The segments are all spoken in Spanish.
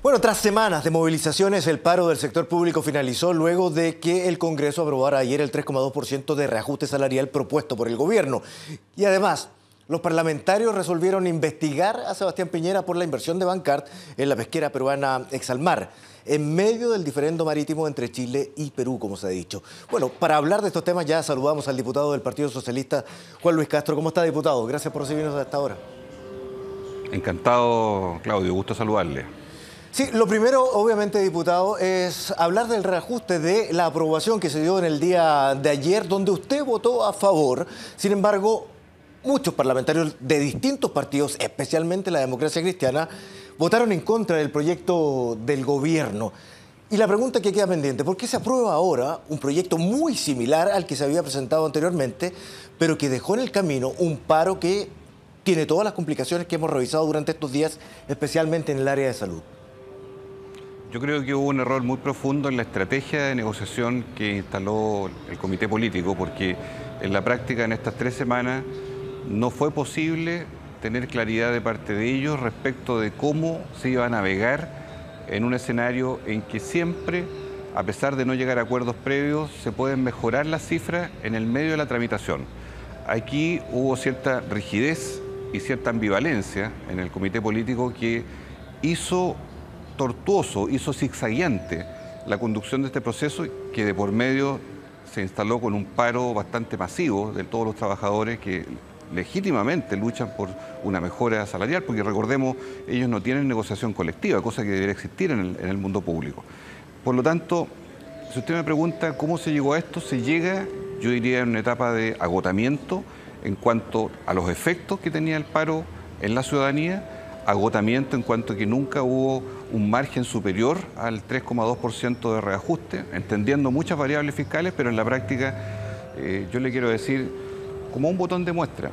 Bueno, tras semanas de movilizaciones, el paro del sector público finalizó luego de que el Congreso aprobara ayer el 3,2% de reajuste salarial propuesto por el gobierno. Y además, los parlamentarios resolvieron investigar a Sebastián Piñera por la inversión de Bancard en la pesquera peruana Exalmar, en medio del diferendo marítimo entre Chile y Perú, como se ha dicho. Bueno, para hablar de estos temas ya saludamos al diputado del Partido Socialista, Juan Luis Castro. ¿Cómo está, diputado? Gracias por recibirnos a esta hora. Encantado, Claudio. Gusto saludarle. Sí, lo primero, obviamente, diputado, es hablar del reajuste de la aprobación que se dio en el día de ayer, donde usted votó a favor. Sin embargo, muchos parlamentarios de distintos partidos, especialmente la Democracia Cristiana, votaron en contra del proyecto del gobierno. Y la pregunta que queda pendiente, ¿por qué se aprueba ahora un proyecto muy similar al que se había presentado anteriormente, pero que dejó en el camino un paro que tiene todas las complicaciones que hemos revisado durante estos días, especialmente en el área de salud? Yo creo que hubo un error muy profundo en la estrategia de negociación que instaló el comité político, porque en la práctica en estas 3 semanas no fue posible tener claridad de parte de ellos respecto de cómo se iba a navegar en un escenario en que siempre, a pesar de no llegar a acuerdos previos, se pueden mejorar las cifras en el medio de la tramitación. Aquí hubo cierta rigidez y cierta ambivalencia en el comité político que hizo tortuoso, hizo zigzagueante la conducción de este proceso, que de por medio se instaló con un paro bastante masivo de todos los trabajadores que legítimamente luchan por una mejora salarial, porque recordemos, ellos no tienen negociación colectiva, cosa que debería existir en el mundo público. Por lo tanto, si usted me pregunta cómo se llegó a esto, se llega, yo diría, en una etapa de agotamiento en cuanto a los efectos que tenía el paro en la ciudadanía, agotamiento en cuanto a que nunca hubo un margen superior al 3,2% de reajuste, entendiendo muchas variables fiscales, pero en la práctica yo le quiero decir, como un botón de muestra,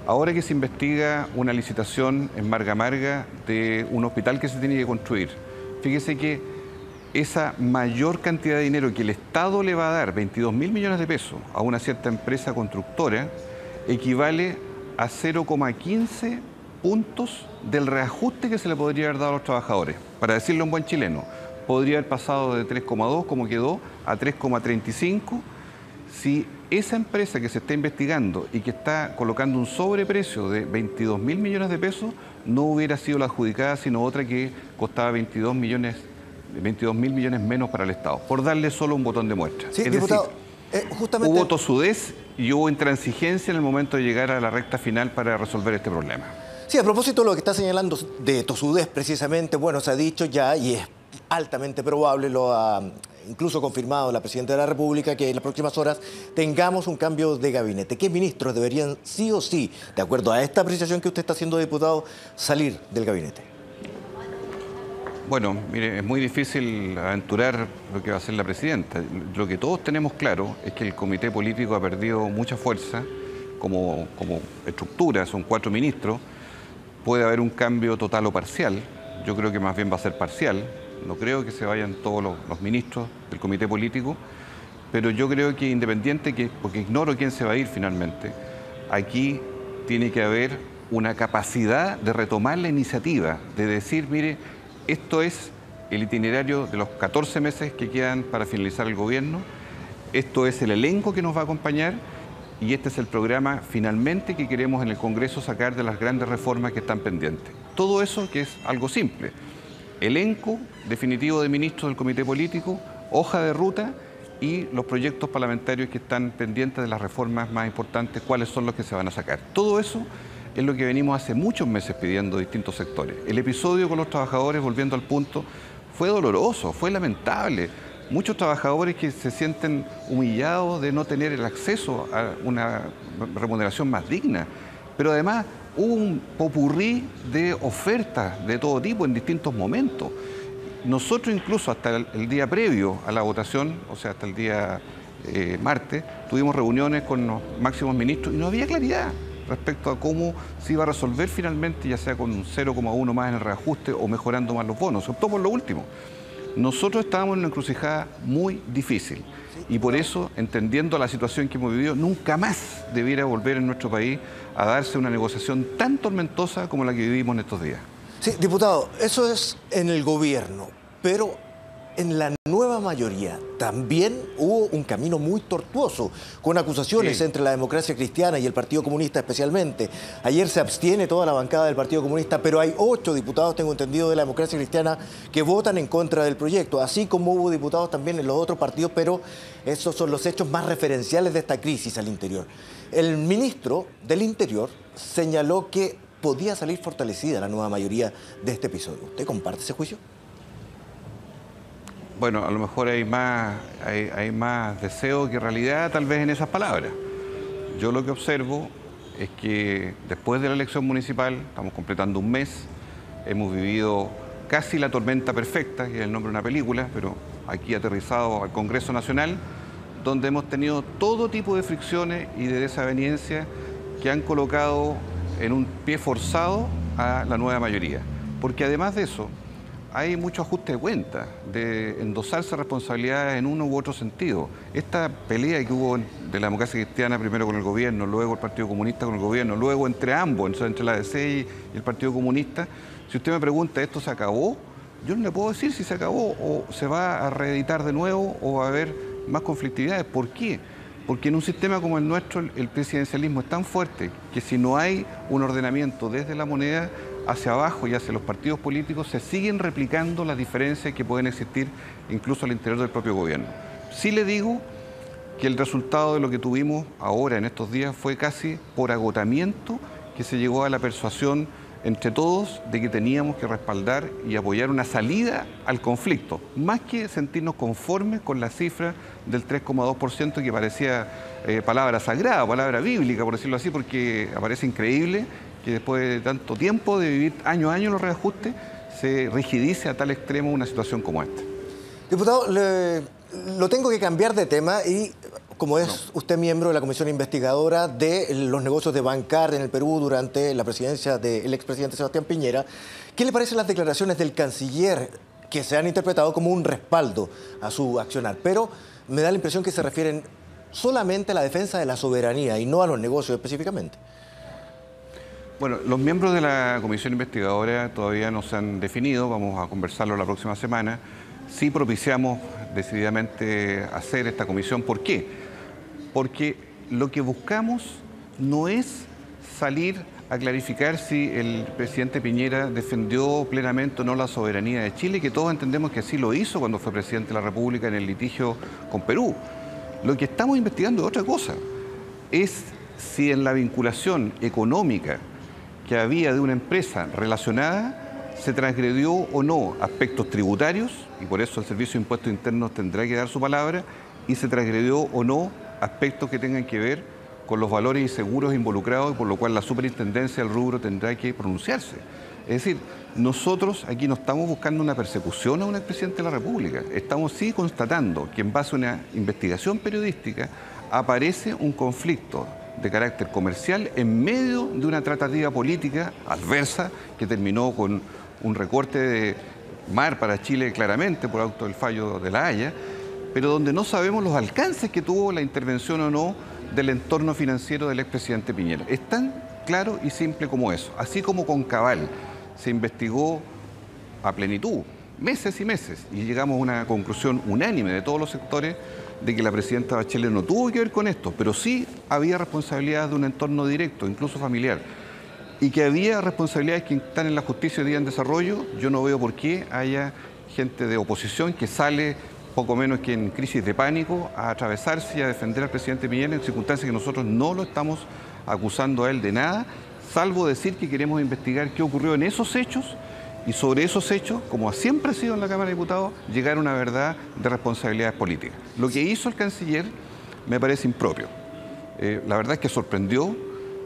ahora que se investiga una licitación en Marga Marga de un hospital que se tiene que construir, fíjese que esa mayor cantidad de dinero que el Estado le va a dar, 22.000 millones de pesos, a una cierta empresa constructora, equivale a 0,15 puntos del reajuste que se le podría haber dado a los trabajadores. Para decirlo en buen chileno, podría haber pasado de 3,2, como quedó, a 3,35. Si esa empresa que se está investigando y que está colocando un sobreprecio de 22.000 millones de pesos, no hubiera sido la adjudicada, sino otra que costaba 22.000 millones menos para el Estado, por darle solo un botón de muestra. Sí, es diputado, decir, justamente hubo tosudez y hubo intransigencia en el momento de llegar a la recta final para resolver este problema. Sí, a propósito de lo que está señalando de tosudez precisamente, bueno, se ha dicho ya y es altamente probable, lo ha incluso confirmado la Presidenta de la República, que en las próximas horas tengamos un cambio de gabinete. ¿Qué ministros deberían sí o sí, de acuerdo a esta apreciación que usted está haciendo, diputado, salir del gabinete? Bueno, mire, es muy difícil aventurar lo que va a hacer la Presidenta. Lo que todos tenemos claro es que el comité político ha perdido mucha fuerza como estructura, son 4 ministros. Puede haber un cambio total o parcial, yo creo que más bien va a ser parcial, no creo que se vayan todos los ministros del comité político, pero yo creo que independiente, porque ignoro quién se va a ir finalmente, aquí tiene que haber una capacidad de retomar la iniciativa, de decir, mire, esto es el itinerario de los 14 meses que quedan para finalizar el gobierno, esto es el elenco que nos va a acompañar, y este es el programa finalmente que queremos en el Congreso sacar de las grandes reformas que están pendientes. Todo eso que es algo simple. Elenco definitivo de ministros del comité político, hoja de ruta y los proyectos parlamentarios que están pendientes de las reformas más importantes, cuáles son los que se van a sacar. Todo eso es lo que venimos hace muchos meses pidiendo distintos sectores. El episodio con los trabajadores, volviendo al punto, fue doloroso, fue lamentable. Muchos trabajadores que se sienten humillados de no tener el acceso a una remuneración más digna. Pero además hubo un popurrí de ofertas de todo tipo en distintos momentos. Nosotros incluso hasta el día previo a la votación, o sea, hasta el día martes, tuvimos reuniones con los máximos ministros y no había claridad respecto a cómo se iba a resolver finalmente, ya sea con un 0,1 más en el reajuste o mejorando más los bonos. Se optó por lo último. Nosotros estábamos en una encrucijada muy difícil y por eso, entendiendo la situación que hemos vivido, nunca más debiera volver en nuestro país a darse una negociación tan tormentosa como la que vivimos en estos días. Sí, diputado, eso es en el gobierno, pero en la nueva mayoría también hubo un camino muy tortuoso, con acusaciones Sí. entre la democracia cristiana y el Partido Comunista especialmente. Ayer se abstiene toda la bancada del Partido Comunista, pero hay 8 diputados, tengo entendido, de la democracia cristiana que votan en contra del proyecto, así como hubo diputados también en los otros partidos, pero esos son los hechos más referenciales de esta crisis al interior. El ministro del Interior señaló que podía salir fortalecida la nueva mayoría de este episodio. ¿Usted comparte ese juicio? Bueno, a lo mejor hay más deseo que realidad tal vez en esas palabras. Yo lo que observo es que después de la elección municipal, estamos completando un mes, hemos vivido casi la tormenta perfecta, que es el nombre de una película, pero aquí aterrizado al Congreso Nacional, donde hemos tenido todo tipo de fricciones y de desavenencias que han colocado en un pie forzado a la nueva mayoría. Porque además de eso, hay mucho ajuste de cuentas, de endosarse responsabilidades en uno u otro sentido. Esta pelea que hubo de la democracia cristiana, primero con el gobierno, luego el Partido Comunista con el gobierno, luego entre ambos, entre la DC y el Partido Comunista, si usted me pregunta, ¿esto se acabó? Yo no le puedo decir si se acabó o se va a reeditar de nuevo o va a haber más conflictividades. ¿Por qué? Porque en un sistema como el nuestro, el presidencialismo es tan fuerte que si no hay un ordenamiento desde la moneda hacia abajo y hacia los partidos políticos, se siguen replicando las diferencias que pueden existir incluso al interior del propio gobierno. Sí le digo que el resultado de lo que tuvimos ahora en estos días fue casi por agotamiento que se llegó a la persuasión entre todos de que teníamos que respaldar y apoyar una salida al conflicto, más que sentirnos conformes con la cifra del 3,2% que parecía palabra sagrada, palabra bíblica, por decirlo así, porque aparece increíble que después de tanto tiempo de vivir año a año los reajustes, se rigidice a tal extremo una situación como esta. Diputado, lo tengo que cambiar de tema y como es usted miembro de la comisión investigadora de los negocios de Bancar en el Perú durante la presidencia del expresidente Sebastián Piñera, ¿qué le parecen las declaraciones del canciller que se han interpretado como un respaldo a su accionar? Pero me da la impresión que se refieren solamente a la defensa de la soberanía y no a los negocios específicamente. Bueno, los miembros de la comisión investigadora todavía no se han definido, vamos a conversarlo la próxima semana. Sí propiciamos decididamente hacer esta comisión. ¿Por qué? Porque lo que buscamos no es salir a clarificar si el presidente Piñera defendió plenamente o no la soberanía de Chile, que todos entendemos que así lo hizo cuando fue presidente de la República en el litigio con Perú. Lo que estamos investigando es otra cosa, es si en la vinculación económica que había de una empresa relacionada se transgredió o no aspectos tributarios, y por eso el Servicio de Impuestos Internos tendrá que dar su palabra, y se transgredió o no aspectos que tengan que ver con los valores y seguros involucrados, por lo cual la superintendencia del rubro tendrá que pronunciarse. Es decir, nosotros aquí no estamos buscando una persecución a un expresidente de la República, estamos sí constatando que en base a una investigación periodística aparece un conflicto de carácter comercial en medio de una tratativa política adversa que terminó con un recorte de mar para Chile claramente por auto del fallo de La Haya, pero donde no sabemos los alcances que tuvo la intervención o no del entorno financiero del expresidente Piñera. Es tan claro y simple como eso. Así como con Cabal se investigó a plenitud, meses y meses, y llegamos a una conclusión unánime de todos los sectores de que la presidenta Bachelet no tuvo que ver con esto, pero sí había responsabilidades de un entorno directo, incluso familiar, y que había responsabilidades que están en la justicia hoy día en desarrollo. Yo no veo por qué haya gente de oposición que sale poco menos que en crisis de pánico a atravesarse y a defender al presidente Piñera en circunstancias que nosotros no lo estamos acusando a él de nada, salvo decir que queremos investigar qué ocurrió en esos hechos y sobre esos hechos, como siempre ha sido en la Cámara de Diputados, llegar a una verdad de responsabilidades políticas. Lo que hizo el canciller me parece impropio. La verdad es que sorprendió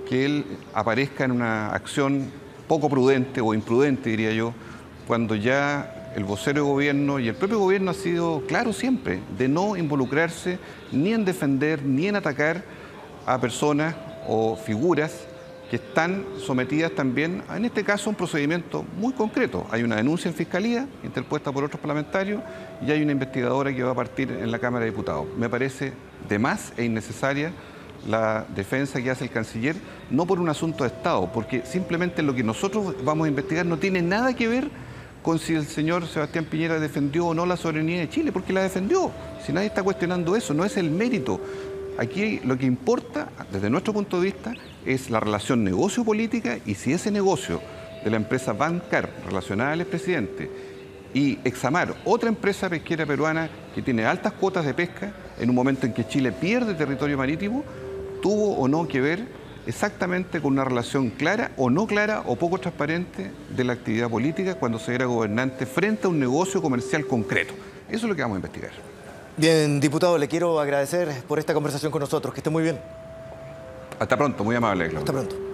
que él aparezca en una acción poco prudente o imprudente, diría yo, cuando ya el vocero de gobierno y el propio gobierno ha sido claro siempre de no involucrarse ni en defender ni en atacar a personas o figuras que están sometidas también, en este caso, a un procedimiento muy concreto. Hay una denuncia en Fiscalía, interpuesta por otros parlamentarios, y hay una investigadora que va a partir en la Cámara de Diputados. Me parece de más e innecesaria la defensa que hace el canciller, no por un asunto de Estado, porque simplemente lo que nosotros vamos a investigar no tiene nada que ver con si el señor Sebastián Piñera defendió o no la soberanía de Chile, porque la defendió. Si nadie está cuestionando eso, no es el mérito. Aquí lo que importa, desde nuestro punto de vista, es la relación negocio-política, y si ese negocio de la empresa Bancar, relacionada al expresidente, y Examar, otra empresa pesquera peruana que tiene altas cuotas de pesca, en un momento en que Chile pierde territorio marítimo, tuvo o no que ver exactamente con una relación clara o no clara o poco transparente de la actividad política cuando se era gobernante frente a un negocio comercial concreto. Eso es lo que vamos a investigar. Bien, diputado, le quiero agradecer por esta conversación con nosotros. Que esté muy bien. Hasta pronto, muy amable, Claudio. Hasta pronto.